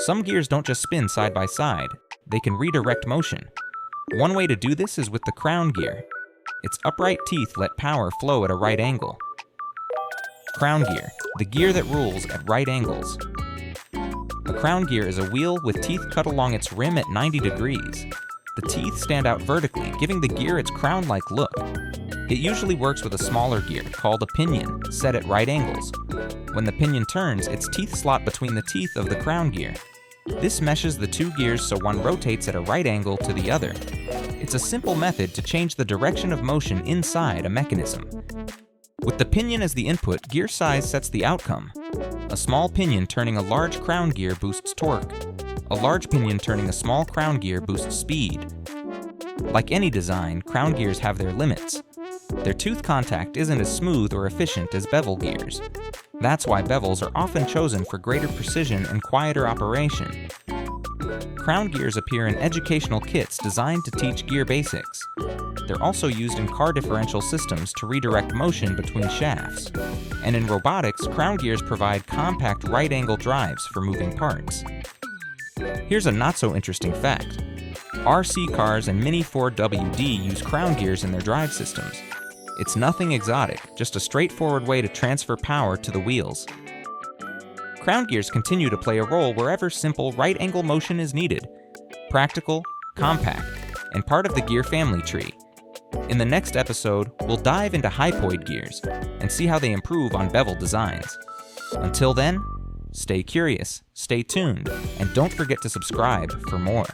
Some gears don't just spin side by side, they can redirect motion. One way to do this is with the crown gear. Its upright teeth let power flow at a right angle. Crown gear, the gear that rules at right angles. A crown gear is a wheel with teeth cut along its rim at 90 degrees. The teeth stand out vertically, giving the gear its crown-like look. It usually works with a smaller gear, called a pinion, set at right angles. When the pinion turns, its teeth slot between the teeth of the crown gear. This meshes the two gears so one rotates at a right angle to the other. It's a simple method to change the direction of motion inside a mechanism. With the pinion as the input, gear size sets the outcome. A small pinion turning a large crown gear boosts torque. A large pinion turning a small crown gear boosts speed. Like any design, crown gears have their limits. Their tooth contact isn't as smooth or efficient as bevel gears. That's why bevels are often chosen for greater precision and quieter operation. Crown gears appear in educational kits designed to teach gear basics. They're also used in car differential systems to redirect motion between shafts. And in robotics, crown gears provide compact right-angle drives for moving parts. Here's a not-so-interesting fact. RC cars and Mini Ford WD use crown gears in their drive systems. It's nothing exotic, just a straightforward way to transfer power to the wheels. Crown gears continue to play a role wherever simple right-angle motion is needed. Practical, compact, and part of the gear family tree. In the next episode, we'll dive into hypoid gears and see how they improve on bevel designs. Until then, stay curious, stay tuned, and don't forget to subscribe for more.